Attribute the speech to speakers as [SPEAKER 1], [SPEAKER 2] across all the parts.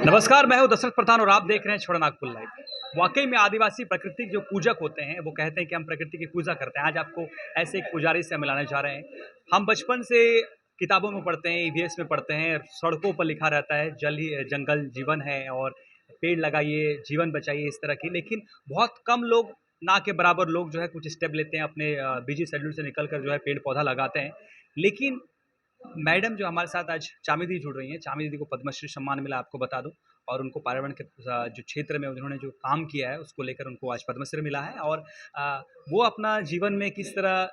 [SPEAKER 1] नमस्कार, मैं हूं दशरथ प्रधान और आप देख रहे हैं छोटा नागपुर लाइव। वाकई में आदिवासी प्रकृति के जो पूजक होते हैं वो कहते हैं कि हम प्रकृति की पूजा करते हैं। आज आपको ऐसे एक पुजारी से मिलाने जा रहे हैं। हम बचपन से किताबों में पढ़ते हैं, ईवीएस में पढ़ते हैं, सड़कों पर लिखा रहता है जल ही जंगल जीवन है और पेड़ लगाइए, जीवन बचाइए, इस तरह की। लेकिन बहुत कम लोग, ना के बराबर लोग जो है कुछ स्टेप लेते हैं, अपने बिजी शेड्यूल से निकल कर जो है पेड़ पौधा लगाते हैं। लेकिन मैडम जो हमारे साथ आज चामी दीदी जुड़ रही हैं, चामी दीदी को पद्मश्री सम्मान मिला, आपको बता दूं। और उनको पर्यावरण के जो क्षेत्र में उन्होंने जो काम किया है उसको लेकर उनको आज पद्मश्री मिला है। और वो अपना जीवन में किस तरह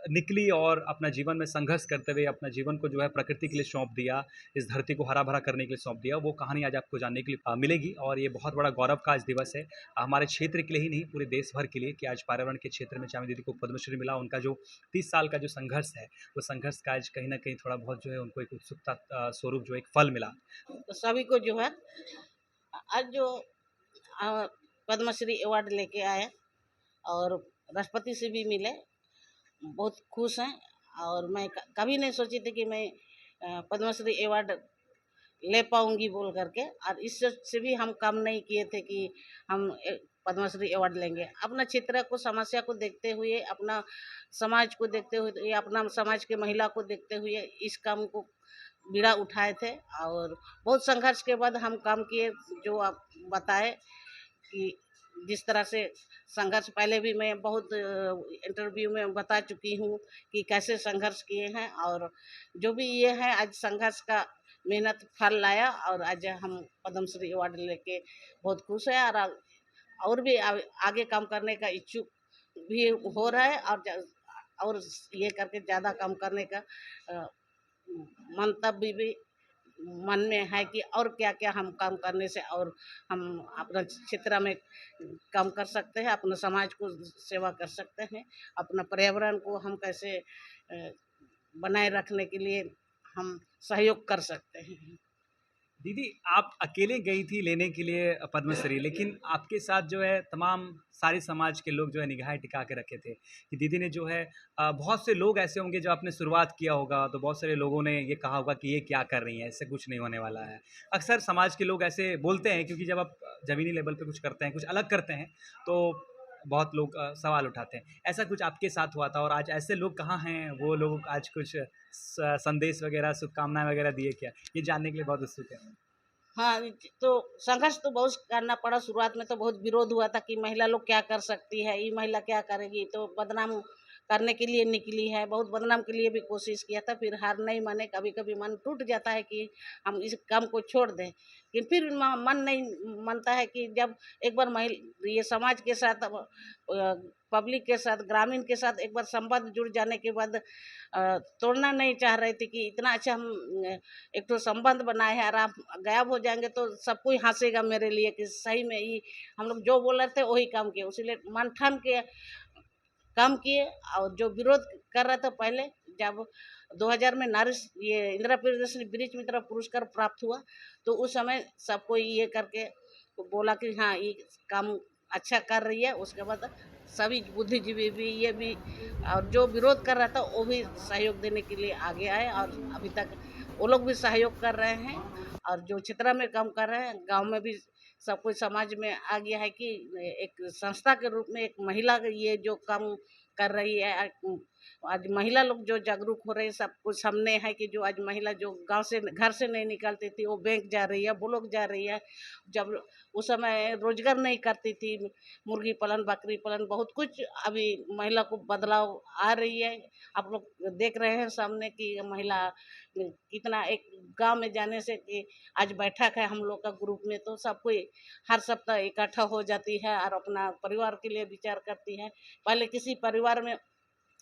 [SPEAKER 1] निकली और अपना जीवन में संघर्ष करते हुए अपना जीवन को जो है प्रकृति के लिए सौंप दिया, इस धरती को हरा भरा करने के लिए सौंप दिया, वो कहानी आज आपको जानने के लिए मिलेगी। और ये बहुत बड़ा गौरव का आज दिवस है हमारे क्षेत्र के लिए ही नहीं, पूरे देश भर के लिए, कि आज पर्यावरण के क्षेत्र में चामी दीदी को पद्मश्री मिला। उनका जो 30 साल का जो संघर्ष है, वो संघर्ष का आज कहीं ना कहीं थोड़ा बहुत जो है उनको एक उत्सुकता स्वरूप जो एक फल मिला।
[SPEAKER 2] तो सभी को जो है आज जो अ, पद्मश्री अवार्ड लेके आए और राष्ट्रपति से भी मिले, बहुत खुश हैं। और मैं कभी नहीं सोची थी कि मैं पद्मश्री अवार्ड ले पाऊंगी बोल करके। और इस से भी हम कम नहीं किए थे कि हम पद्मश्री अवार्ड लेंगे। अपना क्षेत्र को, समस्या को देखते हुए, अपना समाज को देखते हुए, अपना समाज के महिला को देखते हुए इस काम को बीड़ा उठाए थे। और बहुत संघर्ष के बाद हम काम किए। जो आप बताए कि जिस तरह से संघर्ष, पहले भी मैं बहुत इंटरव्यू में बता चुकी हूँ कि कैसे संघर्ष किए हैं। और जो भी ये है, आज संघर्ष का मेहनत फल लाया और आज हम पद्मश्री अवार्ड लेके बहुत खुश है। और भी आगे काम करने का इच्छुक भी हो रहा है। और ये करके ज़्यादा काम करने का अ, मंतव्य भी मन में है कि और क्या क्या हम काम करने से और हम अपना क्षेत्र में काम कर सकते हैं, अपने समाज को सेवा कर सकते हैं, अपना पर्यावरण को हम कैसे बनाए रखने के लिए हम सहयोग कर सकते हैं।
[SPEAKER 1] दीदी, आप अकेले गई थी लेने के लिए पद्मश्री, लेकिन आपके साथ जो है तमाम सारे समाज के लोग जो है निगाहें टिका के रखे थे कि दीदी ने जो है बहुत से लोग ऐसे होंगे जो आपने शुरुआत किया होगा तो बहुत सारे लोगों ने ये कहा होगा कि ये क्या कर रही हैं, इससे कुछ नहीं होने वाला है। अक्सर समाज के लोग ऐसे बोलते हैं, क्योंकि जब आप ज़मीनी लेवल पे कुछ करते हैं, कुछ अलग करते हैं, तो बहुत लोग सवाल उठाते हैं। ऐसा कुछ आपके साथ हुआ था और आज ऐसे लोग कहाँ हैं? वो लोग आज कुछ संदेश वगैरह, शुभकामनाएं वगैरह दिए क्या? ये जानने के लिए बहुत उत्सुक है।
[SPEAKER 2] हाँ, तो संघर्ष तो बहुत करना पड़ा। शुरुआत में तो बहुत विरोध हुआ था कि महिला लोग क्या कर सकती है, ये महिला क्या करेगी, तो बदनाम करने के लिए निकली है। बहुत बदनाम के लिए भी कोशिश किया था, फिर हार नहीं माने। कभी कभी मन टूट जाता है कि हम इस काम को छोड़ दें, लेकिन फिर मन नहीं मानता है कि जब एक बार ये समाज के साथ, पब्लिक के साथ, ग्रामीण के साथ एक बार संबंध जुड़ जाने के बाद तोड़ना नहीं चाह रहे थे कि इतना अच्छा हम एक तो संबंध बनाए हैं और आप गायब हो जाएंगे तो सब कोई हंसेगा मेरे लिए कि सही में ही हम लोग जो बोल रहे थे वही काम किए। उसीलिए मन ठान के काम किए। और जो विरोध कर रहा था पहले, जब 2000 में नारी, ये इंदिरा प्रियदर्शनी वृक्ष मित्र पुरस्कार प्राप्त हुआ, तो उस समय सबको ये करके बोला कि हाँ, ये काम अच्छा कर रही है। उसके बाद सभी बुद्धिजीवी भी, ये भी, और जो विरोध कर रहा था वो भी सहयोग देने के लिए आगे आए। और अभी तक वो लोग भी सहयोग कर रहे हैं। और जो क्षेत्र में काम कर रहे हैं, गांव में भी सब कुछ समाज में आ गया है कि एक संस्था के रूप में एक महिला ये जो काम कर रही है। आज महिला लोग जो जागरूक हो रहे हैं, सब कुछ सामने है कि जो आज महिला जो गांव से, घर से नहीं निकलती थी, वो बैंक जा रही है, ब्लॉक जा रही है। जब उस समय रोजगार नहीं करती थी, मुर्गी पालन, बकरी पालन, बहुत कुछ अभी महिला को बदलाव आ रही है। आप लोग देख रहे हैं सामने कि महिला कितना, एक गांव में जाने से कि आज बैठक है हम लोग का ग्रुप में, तो सब कोई हर सप्ताह इकट्ठा हो जाती है और अपना परिवार के लिए विचार करती है। पहले किसी परिवार में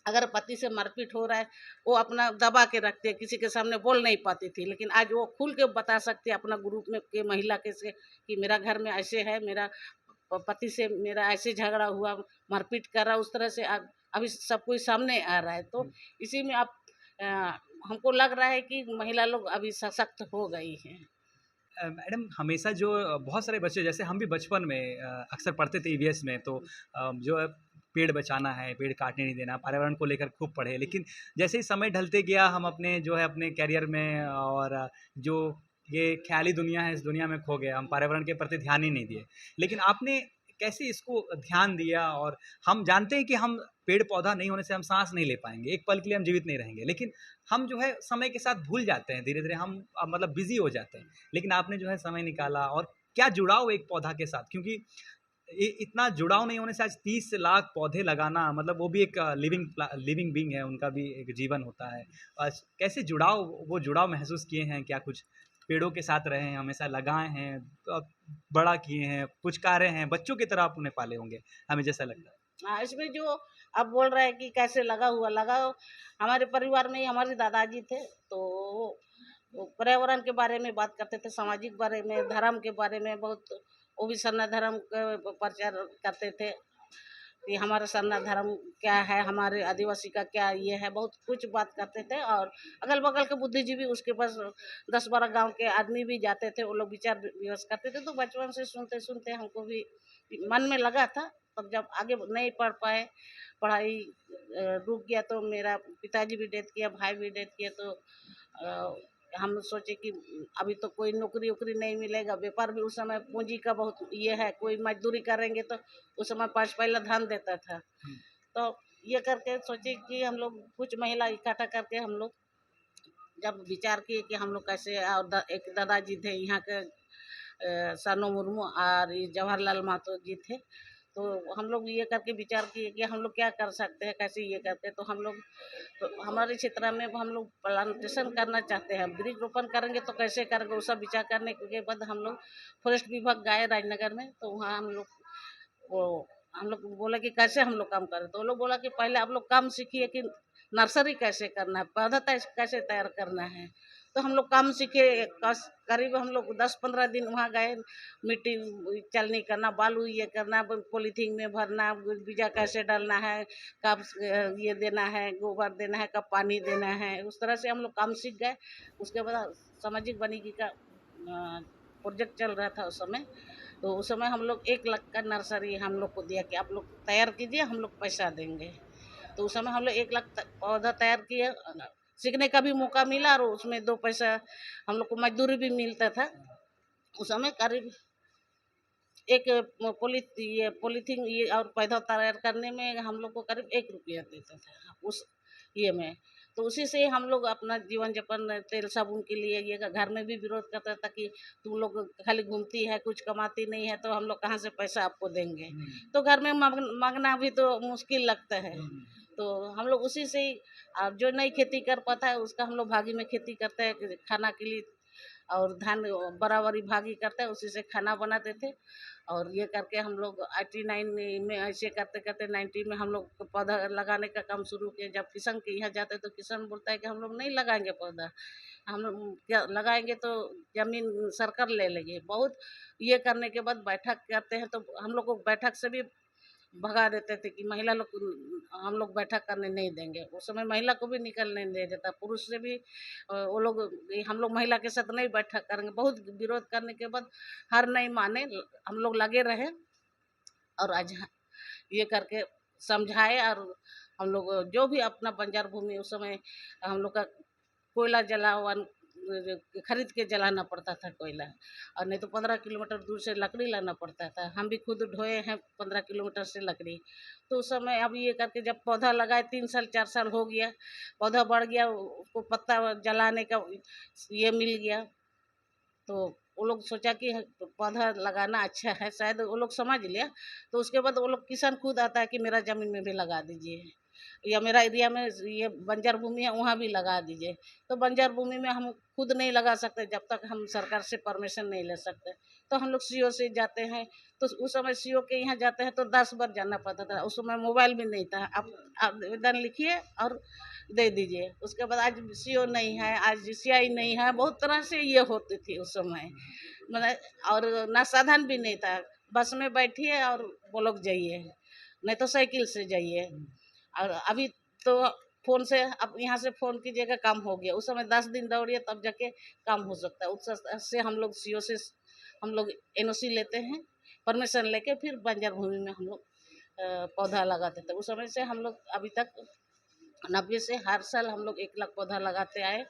[SPEAKER 2] अगर पति से मारपीट हो रहा है, वो अपना दबा के रखते हैं, किसी के सामने बोल नहीं पाती थी, लेकिन आज वो खुल के बता सकती है अपना ग्रुप में के महिला के से कि मेरा घर में ऐसे है, मेरा पति से मेरा ऐसे झगड़ा हुआ, मारपीट कर रहा, उस तरह से अभी सब कोई सामने आ रहा है। तो इसी में आप अ, हमको लग रहा है कि महिला लोग अभी सशक्त हो गई हैं।
[SPEAKER 1] मैडम, हमेशा जो बहुत सारे बच्चे, जैसे हम भी बचपन में अक्सर पढ़ते थे ईवीएस में, तो जो है पेड़ बचाना है, पेड़ काटने नहीं देना, पर्यावरण को लेकर खूब पढ़े। लेकिन जैसे ही समय ढलते गया, हम अपने जो है अपने करियर में और जो ये ख़्याली दुनिया है, इस दुनिया में खो गए, हम पर्यावरण के प्रति ध्यान ही नहीं दिए। लेकिन आपने कैसे इसको ध्यान दिया और हम जानते हैं कि हम पेड़-पौधा नहीं होने से हम साँस नहीं ले पाएँगे, एक पल के लिए हम जीवित नहीं रहेंगे। लेकिन हम जो है समय के साथ भूल जाते हैं, धीरे-धीरे हम मतलब बिज़ी हो जाते हैं। लेकिन आपने जो है समय निकाला और क्या जुड़ाव एक पौधा के साथ क्योंकि इतना जुड़ाव नहीं होने से आज 30 लाख पौधे लगाना मतलब वो भी एक लिविंग बीइंग है, उनका भी एक जीवन होता है। कैसे जुड़ाव महसूस किए हैं? क्या कुछ पेड़ों के साथ रहे हैं, हमेशा लगाए हैं, बड़ा किए हैं, पुचकारे हैं, बच्चों की तरह आप उन्हें पाले होंगे, हमें जैसा लगता है।
[SPEAKER 2] हाँ, इसमें जो आप बोल रहे हैं कि कैसे लगाओ, हमारे परिवार में ही हमारे दादाजी थे, तो वो पर्यावरण के बारे में बात करते थे, सामाजिक बारे में, धर्म के बारे में बहुत, वो भी सरना धर्म का प्रचार करते थे कि हमारा सरना धर्म क्या है, हमारे आदिवासी का क्या ये है, बहुत कुछ बात करते थे। और अगल-बगल के बुद्धिजीवी उसके पास 10-12 गाँव के आदमी भी जाते थे, वो लोग विचार विमर्श करते थे, तो बचपन से सुनते-सुनते हमको भी मन में लगा था। तब जब आगे नहीं पढ़ पाए, पढ़ाई रुक गया, तो मेरा पिताजी भी डेथ किया, भाई भी डेथ किया, तो अ, हम सोचे कि अभी तो कोई नौकरी-वोकरी नहीं मिलेगा, व्यापार भी उस समय पूँजी का बहुत ये है, कोई मज़दूरी करेंगे तो उस समय 5 पैला धान देता था।
[SPEAKER 1] हुँ,
[SPEAKER 2] तो ये करके सोचे कि हम लोग कुछ महिला इकट्ठा करके हम लोग जब विचार किए कि हम लोग कैसे, और एक दादाजी थे यहाँ के, सानो मुर्मू, और ये जवाहरलाल महतो जी थे। तो हम लोग ये करके विचार किए कि हम लोग क्या कर सकते हैं, कैसे ये करते हैं। तो हम लोग, तो हमारे क्षेत्र में हम लोग प्लांटेशन करना चाहते हैं, वृक्ष रोपण करेंगे तो कैसे करेंगे, वो सब विचार करने के बाद हम लोग फॉरेस्ट विभाग गए राजनगर में। तो वहाँ वो हम लोग बोला कि कैसे हम लोग काम करें, तो वो लोग बोला कि पहले आप लोग काम सीखिए कि नर्सरी कैसे करना है, पौधा कैसे तैयार करना है। तो हम लोग काम सीखे, करीब हम लोग 10-15 दिन वहाँ गए, मिट्टी चलनी करना, बालू ये करना, पॉलीथीन में भरना, बीजा कैसे डालना है, कब ये देना है, गोबर देना है, कब पानी देना है, उस तरह से हम लोग काम सीख गए। उसके बाद सामाजिक वानिकी का प्रोजेक्ट चल रहा था उस समय। तो उस समय हम लोग 1 लाख का नर्सरी हम लोग को दिया कि आप लोग तैयार कीजिए, हम लोग पैसा देंगे। तो उस समय हम लोग 1 लाख पौधा तैयार किए, सीखने का भी मौका मिला, और उसमें 2 पैसा हम लोग को मजदूरी भी मिलता था। उस समय करीब एक पॉलीथीन ये और पौधा तैयार करने में हम लोग को करीब 1 रुपया देता था उस ये में। तो उसी से हम लोग अपना जीवन यापन, तेल साबुन के लिए ये घर में भी विरोध करता था कि तुम लोग खाली घूमती है, कुछ कमाती नहीं है, तो हम लोग कहाँ से पैसा आपको देंगे।
[SPEAKER 1] हुँ,
[SPEAKER 2] तो घर में मांगना भी तो मुश्किल लगता है।
[SPEAKER 1] हुँ, हुँ।
[SPEAKER 2] तो हम लोग उसी से ही, जो नहीं खेती कर पाता है उसका हम लोग भागी में खेती करते हैं कि खाना के लिए, और धान बराबरी भागी करते हैं, उसी से खाना बनाते थे। और ये करके हम लोग 89 में ऐसे करते करते 90 में हम लोग पौधा लगाने का काम शुरू किए। जब किसान के यहाँ जाते तो किसान बोलता है कि हम लोग नहीं लगाएंगे पौधा, हम लोग क्या लगाएंगे, तो जमीन सरकार ले लेंगे। बहुत ये करने के बाद बैठक करते हैं, तो हम लोग को बैठक से भी भगा देते थे कि महिला लोग हम लोग बैठक करने नहीं देंगे। उस समय महिला को भी निकलने नहीं देता, पुरुष से भी वो लोग, हम लोग महिला के साथ नहीं बैठक करेंगे। बहुत विरोध करने के बाद हार नहीं माने, हम लोग लगे रहे, और आज ये करके समझाए। और हम लोग जो भी अपना बंजर भूमि, उस समय हम लोग का कोयला जलावन खरीद के जलाना पड़ता था कोयला, और नहीं तो 15 किलोमीटर दूर से लकड़ी लाना पड़ता था। हम भी खुद ढोए हैं 15 किलोमीटर से लकड़ी। तो उस समय अब ये करके जब पौधा लगाए 3 साल 4 साल हो गया, पौधा बढ़ गया, उसको पत्ता जलाने का ये मिल गया। तो वो लोग सोचा कि पौधा लगाना अच्छा है, शायद वो लोग समझ लिया। तो उसके बाद वो लोग किसान खुद आता है कि मेरा ज़मीन में भी लगा दीजिए, या मेरा एरिया में ये बंजर भूमि है वहाँ भी लगा दीजिए। तो बंजर भूमि में हम खुद नहीं लगा सकते जब तक हम सरकार से परमिशन नहीं ले सकते। तो हम लोग सीओ से जाते हैं, तो उस समय सीओ के यहाँ जाते हैं तो 10 बार जाना पड़ता था। उस समय मोबाइल भी नहीं था, आप आवेदन लिखिए और दे दीजिए। उसके बाद आज सीओ नहीं है, आज सीआई नहीं है, बहुत तरह से ये होती थी उस समय। मतलब, और ना साधन भी नहीं था, बस में बैठिए और वो लोग जाइए, नहीं तो साइकिल से जाइए। और अभी तो फ़ोन से, अब यहाँ से फ़ोन कीजिएगा काम हो गया। उस समय 10 दिन दौड़िए तब जाके काम हो सकता है। उस से हम लोग सीओ से हम लोग एनओसी लेते हैं, परमिशन लेके फिर बंजर भूमि में हम लोग पौधा लगाते थे। उस समय से हम लोग अभी तक 90 से हर साल हम लोग 1 लाख पौधा लगाते आए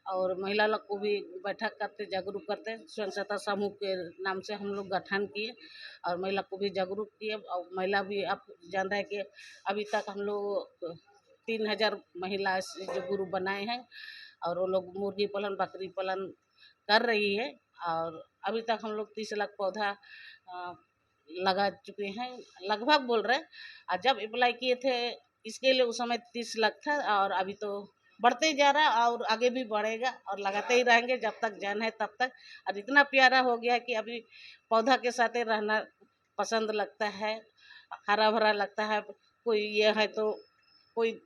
[SPEAKER 2] और महिला लोग को भी बैठक करते, जागरूक करते। स्वयं सहायता समूह के नाम से हम लोग गठन किए और महिला को भी जागरूक किए और महिला भी आप जान रहे हैं कि अभी तक हम लोग 3000 महिला ऐसे जो ग्रुप बनाए हैं और वो लोग मुर्गी पालन, बकरी पालन कर रही है और अभी तक हम लोग 30 लाख पौधा अ, लगा चुके हैं, लगभग बोल रहे हैं। और जब अप्लाई किए थे इसके लिए उस समय 30 लाख था और अभी तो बढ़ते ही जा रहा है और आगे भी बढ़ेगा और लगाते ही रहेंगे जब तक जान है तब तक। और इतना प्यारा हो गया कि अभी पौधा के साथ ही रहना पसंद लगता है, हरा भरा लगता है। कोई ये है तो कोई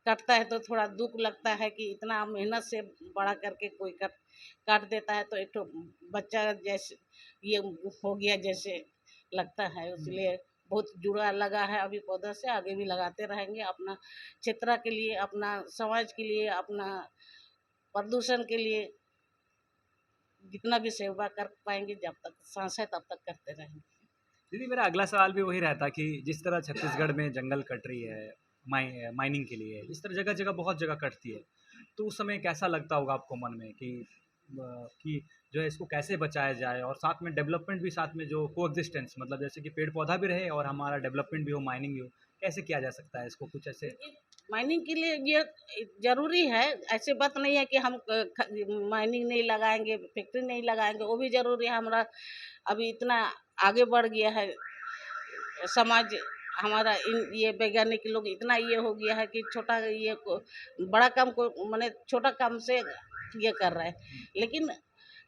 [SPEAKER 2] कटता है तो थोड़ा दुख लगता है कि इतना मेहनत से बड़ा करके कोई कट काट देता है तो एक तो बच्चा जैसे ये हो गया जैसे लगता है, इसलिए बहुत जुड़ा लगा है अभी पौधा से। आगे भी लगाते रहेंगे अपना क्षेत्र के लिए, अपना समाज के लिए, अपना प्रदूषण के लिए जितना भी सेवा कर पाएंगे जब तक सांस है तब तक करते रहेंगे।
[SPEAKER 1] दीदी मेरा अगला सवाल भी वही रहता कि जिस तरह छत्तीसगढ़ में जंगल कट रही है माइनिंग के लिए, इस तरह जगह जगह बहुत जगह कटती है, तो उस समय कैसा लगता होगा आपको मन में कि जो है इसको कैसे बचाया जाए और साथ में डेवलपमेंट भी, साथ में जो कोएग्जिस्टेंस मतलब जैसे कि पेड़ पौधा भी रहे और हमारा डेवलपमेंट भी हो, माइनिंग भी हो, कैसे किया जा सकता है इसको कुछ ऐसे?
[SPEAKER 2] माइनिंग के लिए ये ज़रूरी है, ऐसी बात नहीं है कि हम माइनिंग नहीं लगाएंगे, फैक्ट्री नहीं लगाएंगे, वो भी ज़रूरी है। हमारा अभी इतना आगे बढ़ गया है समाज हमारा, इन ये वैज्ञानिक लोग इतना ये हो गया है कि छोटा ये बड़ा काम को माने छोटा काम से ये कर रहा है। लेकिन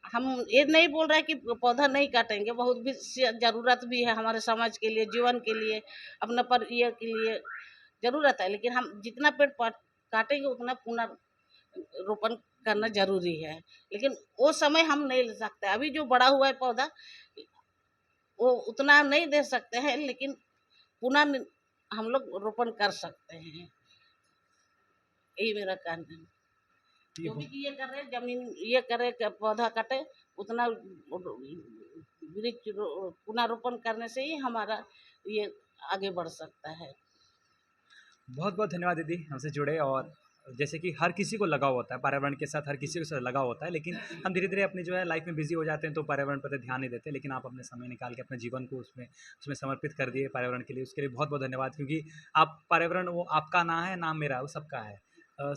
[SPEAKER 2] हम ये नहीं बोल रहे कि पौधा नहीं काटेंगे, बहुत भी ज़रूरत भी है हमारे समाज के लिए, जीवन के लिए, अपना पर ये के लिए ज़रूरत है। लेकिन हम जितना पेड़ काटेंगे उतना पुनर्रोपण करना ज़रूरी है। लेकिन वो समय हम नहीं ले सकते। अभी जो बड़ा हुआ है पौधा वो उतना नहीं दे सकते हैं, लेकिन पुनः हम लोग रोपण कर सकते हैं। यही मेरा कहना है।
[SPEAKER 1] ये
[SPEAKER 2] जो भी ये कर रहे हैं, जमीन ये करे पौधा काटे उतना वृक्ष पुनर्रोपण करने से ही हमारा ये आगे बढ़ सकता है।
[SPEAKER 1] बहुत बहुत धन्यवाद दीदी हमसे जुड़े। और जैसे कि हर किसी को लगाव होता है पर्यावरण के साथ, हर किसी को साथ लगाव होता है, लेकिन हम धीरे धीरे अपनी जो है लाइफ में बिजी हो जाते हैं तो पर्यावरण पर ध्यान नहीं देते। लेकिन आप अपने समय निकाल के अपने जीवन को उसमें उसमें समर्पित कर दिए पर्यावरण के लिए, उसके लिए बहुत बहुत धन्यवाद। क्योंकि आप पर्यावरण वो आपका ना है ना मेरा, वो सबका है।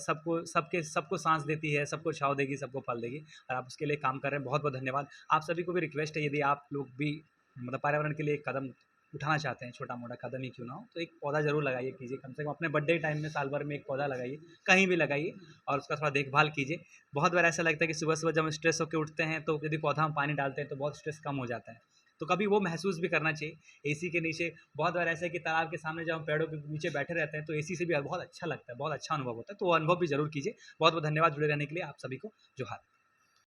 [SPEAKER 1] सबको सबको सांस देती है, सबको छाँव देगी, सबको फल देगी, और आप उसके लिए काम कर रहे हैं। बहुत बहुत धन्यवाद। आप सभी को भी रिक्वेस्ट है, यदि आप लोग भी मतलब पर्यावरण के लिए एक कदम उठाना चाहते हैं, छोटा मोटा कदम ही क्यों ना हो, तो एक पौधा ज़रूर लगाइए, कीजिए। कम से कम अपने बर्थडे टाइम में साल भर में एक पौधा लगाइए, कहीं भी लगाइए, और उसका थोड़ा देखभाल कीजिए। बहुत बार ऐसा लगता है कि सुबह-सुबह जब हम स्ट्रेस होके उठते हैं तो यदि पौधा हम पानी डालते हैं तो बहुत स्ट्रेस कम हो जाता है। तो कभी वो महसूस भी करना चाहिए। एसी के नीचे बहुत बार ऐसा है कि तालाब के सामने जब हम पेड़ों के नीचे बैठे रहते हैं तो एसी से भी बहुत अच्छा लगता है, बहुत अच्छा अनुभव होता है। तो वो अनुभव भी ज़रूर कीजिए। बहुत-बहुत धन्यवाद जुड़े रहने के लिए। आप सभी को जोहार।